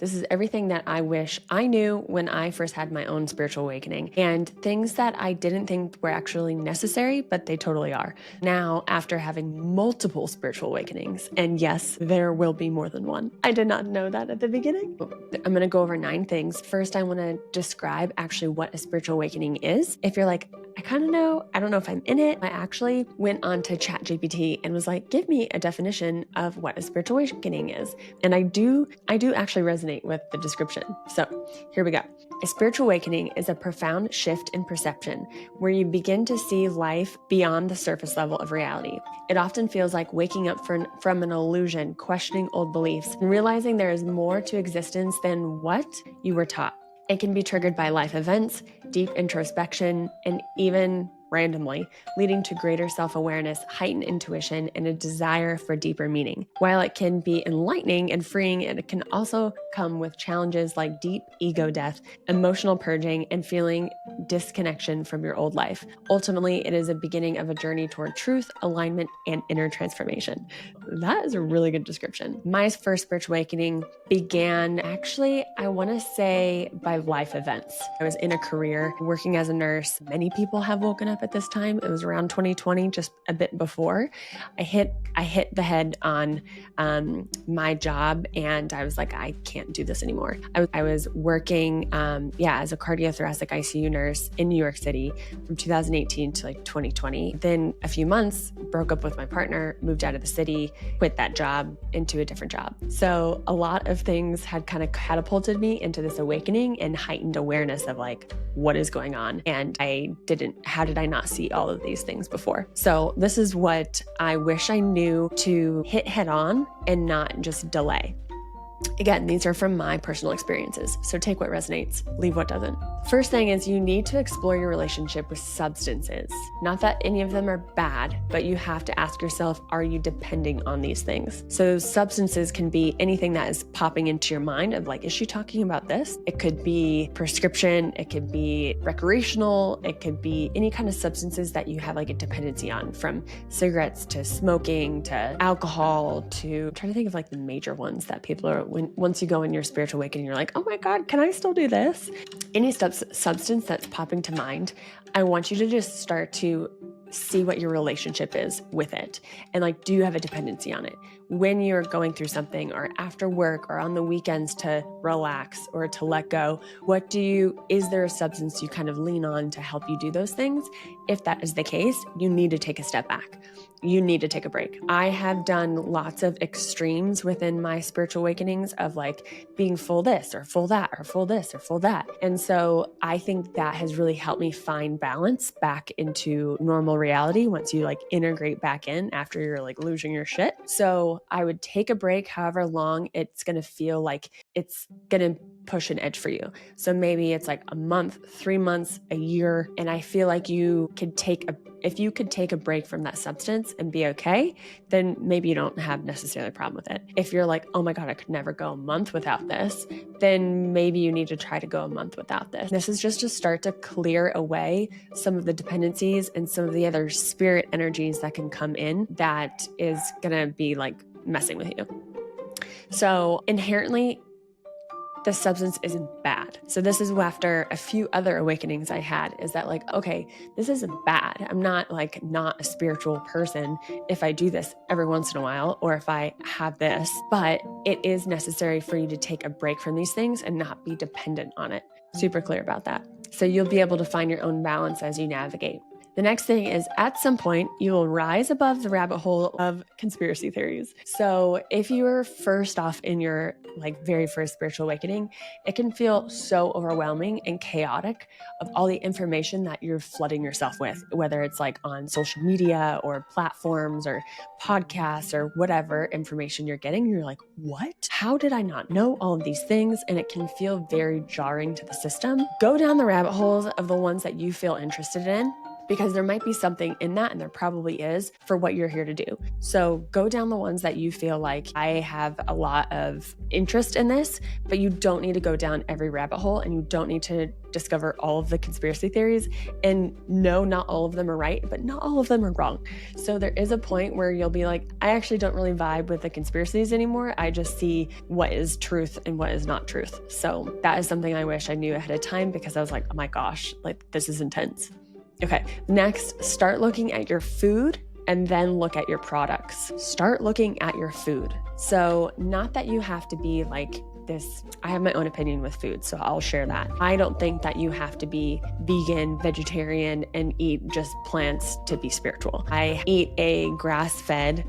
This is everything that I wish I knew when I first had my own spiritual awakening, and things that I didn't think were actually necessary, but they totally are. Now, after having multiple spiritual awakenings, and yes, there will be more than one. I did not know that at the beginning. I'm going to go over 9 things. First, I want to describe actually what a spiritual awakening is. If you're like, I kind of know, I don't know if I'm in it. I actually went on to ChatGPT and was like, give me a definition of what a spiritual awakening is. And I do actually resonate with the description. So here we go. A spiritual awakening is a profound shift in perception where you begin to see life beyond the surface level of reality. It often feels like waking up from an illusion, questioning old beliefs, and realizing there is more to existence than what you were taught. It can be triggered by life events, deep introspection, and even randomly, leading to greater self-awareness, heightened intuition, and a desire for deeper meaning. While it can be enlightening and freeing, it can also come with challenges like deep ego death, emotional purging, and feeling disconnection from your old life. Ultimately, it is a beginning of a journey toward truth, alignment, and inner transformation. That is a really good description. My first spiritual awakening began actually, I want to say, by life events. I was in a career working as a nurse. Many people have woken up at this time. It was around 2020, just a bit before. I hit the head on my job, and I was like, I can't do this anymore. I was working as a cardiothoracic ICU nurse in New York City from 2018 to like 2020. Then a few months, broke up with my partner, moved out of the city, quit that job into a different job. So a lot of things had kind of catapulted me into this awakening and heightened awareness of like, what is going on? And how did I not see all of these things before? So this is what I wish I knew to hit head on and not just delay. Again, these are from my personal experiences, so take what resonates, leave what doesn't. First thing is you need to explore your relationship with substances. Not that any of them are bad, but you have to ask yourself, are you depending on these things? So substances can be anything that is popping into your mind of like, is she talking about this? It could be prescription, it could be recreational, it could be any kind of substances that you have like a dependency on, from cigarettes to smoking to alcohol to, I'm trying to think of like the major ones that people are, once you go in your spiritual awakening, you're like, oh my God, can I still do this? Any substance that's popping to mind, I want you to just start to see what your relationship is with it. And like, do you have a dependency on it? When you're going through something or after work or on the weekends to relax or to let go, is there a substance you kind of lean on to help you do those things? If that is the case, you need to take a step back. You need to take a break. I have done lots of extremes within my spiritual awakenings of like being full this or full that or full this or full that. And so I think that has really helped me find balance back into normal reality once you like integrate back in after you're like losing your shit. So I would take a break however long it's going to feel like it's going to push an edge for you. So maybe it's like a month, 3 months, a year. And I feel like if you could take a break from that substance and be okay, then maybe you don't have necessarily a problem with it. If you're like, oh my God, I could never go a month without this, then maybe you need to try to go a month without this. This is just to start to clear away some of the dependencies and some of the other spirit energies that can come in that is going to be like messing with you. So inherently, the substance isn't bad. So this is after a few other awakenings I had, is that like, okay, this isn't bad. I'm not a spiritual person if I do this every once in a while, or if I have this, but it is necessary for you to take a break from these things and not be dependent on it. Super clear about that. So you'll be able to find your own balance as you navigate. The next thing is at some point, you will rise above the rabbit hole of conspiracy theories. So if you were first off in your like very first spiritual awakening, it can feel so overwhelming and chaotic of all the information that you're flooding yourself with, whether it's like on social media or platforms or podcasts or whatever information you're getting. You're like, what? How did I not know all of these things? And it can feel very jarring to the system. Go down the rabbit holes of the ones that you feel interested in. because there might be something in that, and there probably is, for what you're here to do. So go down the ones that you feel like, I have a lot of interest in this, but you don't need to go down every rabbit hole, and you don't need to discover all of the conspiracy theories. And no, not all of them are right, but not all of them are wrong. So there is a point where you'll be like, I actually don't really vibe with the conspiracies anymore. I just see what is truth and what is not truth. So that is something I wish I knew ahead of time, because I was like, oh my gosh, like this is intense. Okay, next, start looking at your food and then look at your products. Start looking at your food. So not that you have to be like this. I have my own opinion with food, so I'll share that. I don't think that you have to be vegan, vegetarian, and eat just plants to be spiritual. I eat a grass-fed,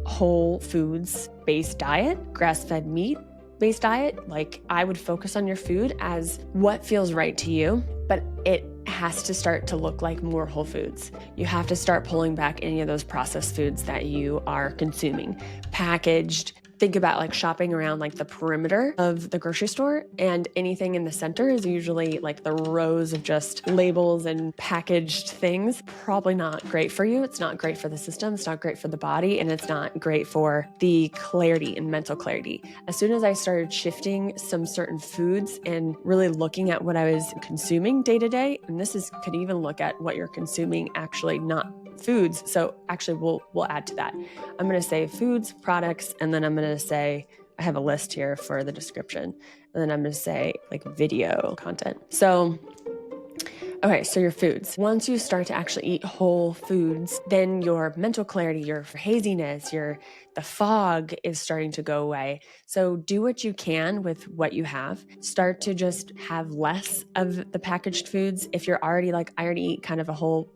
whole foods based diet, grass-fed meat based diet. Like, I would focus on your food as what feels right to you, but it has to start to look like more whole foods. You have to start pulling back any of those processed foods that you are consuming. Packaged, think about like shopping around like the perimeter of the grocery store, and anything in the center is usually like the rows of just labels and packaged things. Probably not great for you. It's not great for the system. It's not great for the body, and it's not great for the clarity and mental clarity. As soon as I started shifting some certain foods and really looking at what I was consuming day to day, and could even look at what you're consuming, actually, not foods. So actually we'll add to that. I'm going to say foods, products, and then I'm going to say, I have a list here for the description, and then I'm going to say like video content. So okay, so your foods. Once you start to actually eat whole foods, then your mental clarity, your haziness, the fog is starting to go away. So do what you can with what you have. Start to just have less of the packaged foods. If you're already like, I already eat kind of a whole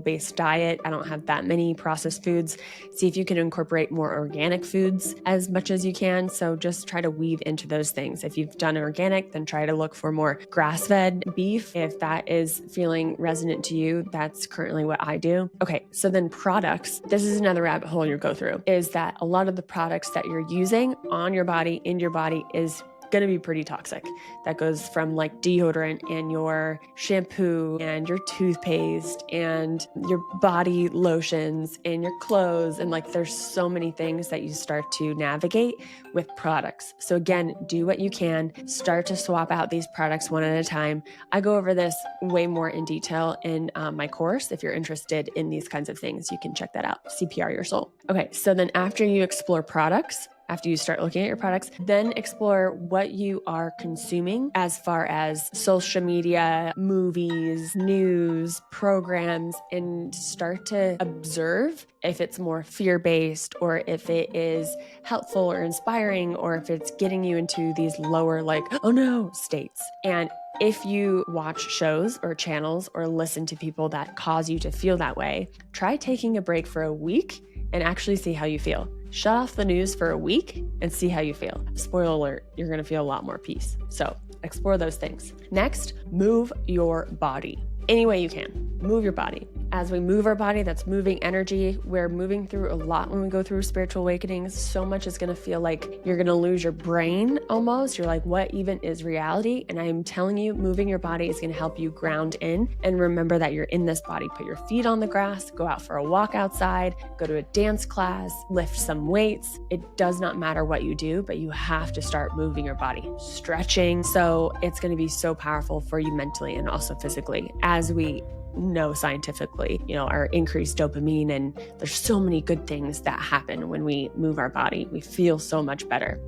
based diet, I don't have that many processed foods, see if you can incorporate more organic foods as much as you can. So just try to weave into those things. If you've done organic, then try to look for more grass-fed beef. If that is feeling resonant to you, that's currently what I do. Okay, so then products. This is another rabbit hole you'll go through, is that a lot of the products that you're using on your body, in your body, is going to be pretty toxic. That goes from like deodorant and your shampoo and your toothpaste and your body lotions and your clothes. And like, there's so many things that you start to navigate with products. So again, do what you can. Start to swap out these products one at a time. I go over this way more in detail in my course. If you're interested in these kinds of things, you can check that out. CPR Your Soul. Okay, so then after you explore products, after you start looking at your products, then explore what you are consuming as far as social media, movies, news, programs, and start to observe if it's more fear-based, or if it is helpful or inspiring, or if it's getting you into these lower like, oh no, states. And if you watch shows or channels or listen to people that cause you to feel that way, try taking a break for a week and actually see how you feel. Shut off the news for a week and see how you feel. Spoiler alert, you're going to feel a lot more peace. So explore those things. Next, move your body. Any way you can, move your body. As we move our body, that's moving energy. We're moving through a lot when we go through spiritual awakenings. So much is going to feel like you're going to lose your brain almost. You're like, what even is reality? And I'm telling you, moving your body is going to help you ground in and remember that you're in this body. Put your feet on the grass, go out for a walk outside, go to a dance class, lift some weights. It does not matter what you do, but you have to start moving your body, stretching. So it's going to be so powerful for you mentally and also physically. As we know scientifically, our increased dopamine, and there's so many good things that happen when we move our body. We feel so much better.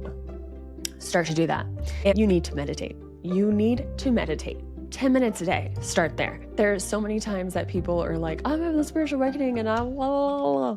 Start to do that. And you need to meditate. 10 minutes a day. Start there. There's so many times that people are like, I'm having a spiritual awakening and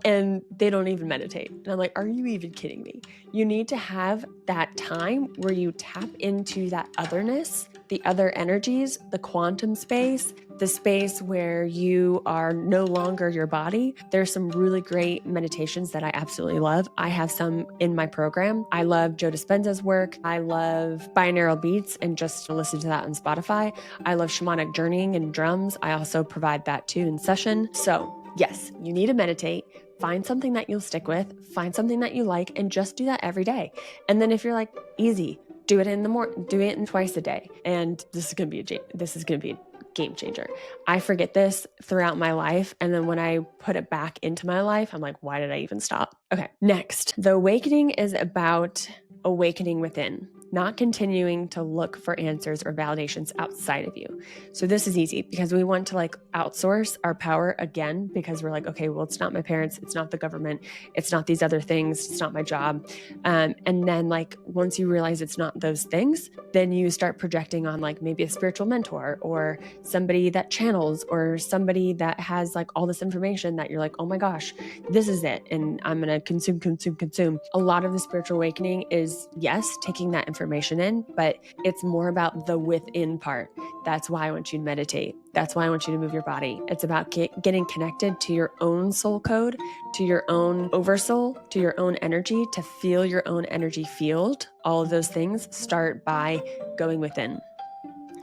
and they don't even meditate. And I'm like, are you even kidding me? You need to have that time where you tap into that otherness, the other energies, the quantum space, the space where you are no longer your body. There's some really great meditations that I absolutely love. I have some in my program. I love Joe Dispenza's work. I love binaural beats and just to listen to that on Spotify. I love shamanic journeying and drums. I also provide that too in session. So yes, you need to meditate. Find something that you'll stick with, find something that you like, and just do that every day. And then if you're like, easy, do it in the morning, do it in twice a day. And this is going to be game changer. I forget this throughout my life. And then when I put it back into my life, I'm like, why did I even stop? Okay, next. The awakening is about awakening within, not continuing to look for answers or validations outside of you. So this is easy because we want to like outsource our power again because we're like, okay, well, it's not my parents, it's not the government, it's not these other things, it's not my job. And then like once you realize it's not those things, then you start projecting on like maybe a spiritual mentor or somebody that channels or somebody that has like all this information that you're like, oh my gosh, this is it. And I'm going to consume. A lot of the spiritual awakening is, yes, taking that information in, but it's more about the within part. That's why I want you to meditate. That's why I want you to move your body. It's about getting connected to your own soul code, to your own oversoul, to your own energy, to feel your own energy field. All of those things start by going within.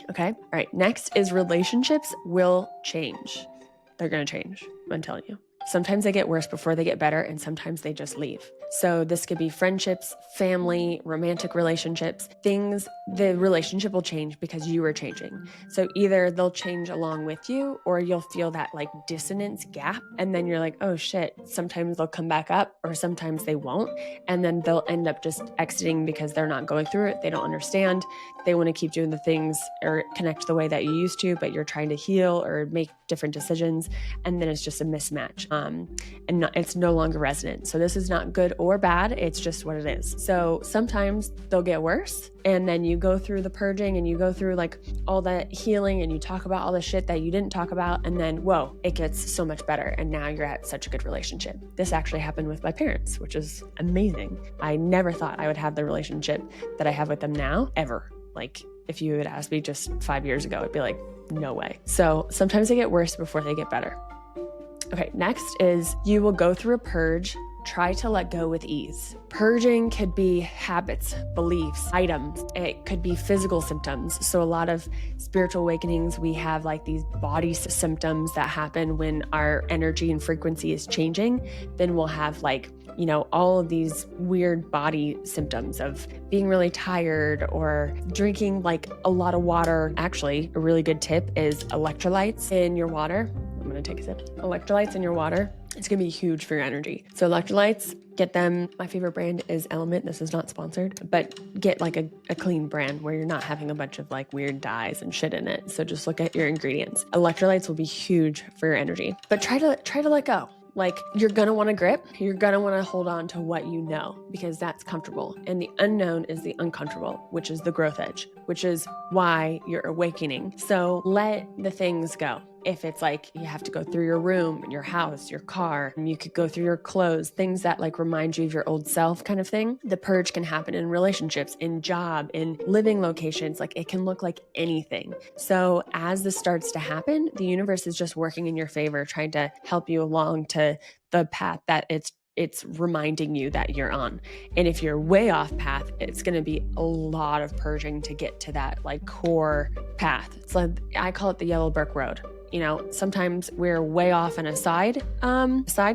Okay. All right. Next is relationships will change. They're going to change. I'm telling you. Sometimes they get worse before they get better, and sometimes they just leave. So this could be friendships, family, romantic relationships, things, the relationship will change because you are changing. So either they'll change along with you or you'll feel that like dissonance gap. And then you're like, oh shit, sometimes they'll come back up or sometimes they won't. And then they'll end up just exiting because they're not going through it. They don't understand. They want to keep doing the things or connect the way that you used to, but you're trying to heal or make different decisions. And then it's just a mismatch. It's no longer resonant. So this is not good or bad. It's just what it is. So sometimes they'll get worse. And then you go through the purging and you go through like all that healing and you talk about all the shit that you didn't talk about. And then, whoa, it gets so much better. And now you're at such a good relationship. This actually happened with my parents, which is amazing. I never thought I would have the relationship that I have with them now, ever. Like if you had asked me just 5 years ago, I'd be like, no way. So sometimes they get worse before they get better. Okay, next is you will go through a purge. Try to let go with ease. Purging could be habits, beliefs, items. It could be physical symptoms. So a lot of spiritual awakenings, we have like these body symptoms that happen when our energy and frequency is changing. Then we'll have like, you know, all of these weird body symptoms of being really tired or drinking like a lot of water. Actually, a really good tip is electrolytes in your water. I'm going to take a sip. Electrolytes in your water. It's going to be huge for your energy. So electrolytes, get them. My favorite brand is Element. This is not sponsored, but get like a clean brand where you're not having a bunch of like weird dyes and shit in it. So just look at your ingredients. Electrolytes will be huge for your energy, but try to let go. Like you're going to want to grip. You're going to want to hold on to what you know because that's comfortable. And the unknown is the uncomfortable, which is the growth edge, which is why you're awakening. So let the things go. If it's like you have to go through your room, your house, your car, and you could go through your clothes, things that like remind you of your old self kind of thing. The purge can happen in relationships, in job, in living locations. Like it can look like anything. So as this starts to happen, the universe is just working in your favor, trying to help you along to the path that it's reminding you that you're on. And if you're way off path, it's going to be a lot of purging to get to that like core path. It's like, I call it the yellow brick road. You know, sometimes we're way off in a side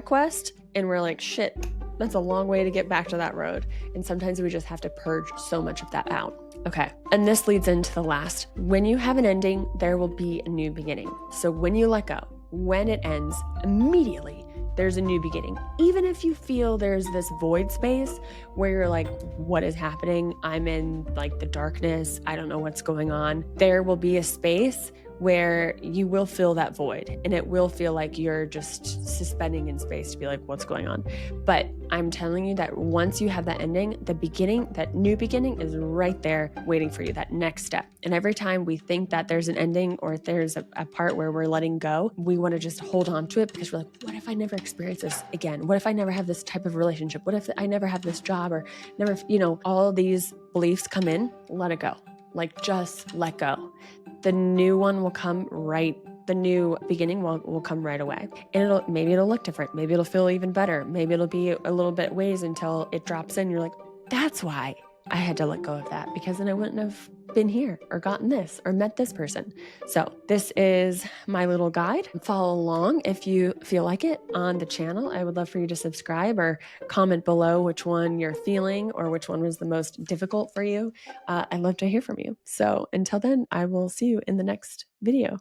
quest and we're like, shit, that's a long way to get back to that road. And sometimes we just have to purge so much of that out. Okay. And this leads into the last. When you have an ending, there will be a new beginning. So when you let go, when it ends, immediately there's a new beginning. Even if you feel there's this void space where you're like, what is happening? I'm in like the darkness. I don't know what's going on. There will be a space where you will fill that void and it will feel like you're just suspending in space to be like, what's going on? But I'm telling you that once you have that ending, the beginning, that new beginning is right there waiting for you, that next step. And every time we think that there's an ending or there's a part where we're letting go, we want to just hold on to it because we're like, what if I never experience this again? What if I never have this type of relationship? What if I never have this job or never, all of these beliefs come in, let it go. Like just let go. The new one will come right. The new beginning will come right away. And maybe it'll look different. Maybe it'll feel even better. Maybe it'll be a little bit ways until it drops in. You're like, that's why I had to let go of that, because then I wouldn't have been here or gotten this or met this person. So this is my little guide. Follow along if you feel like it on the channel. I would love for you to subscribe or comment below which one you're feeling or which one was the most difficult for you. I'd love to hear from you. So until then, I will see you in the next video.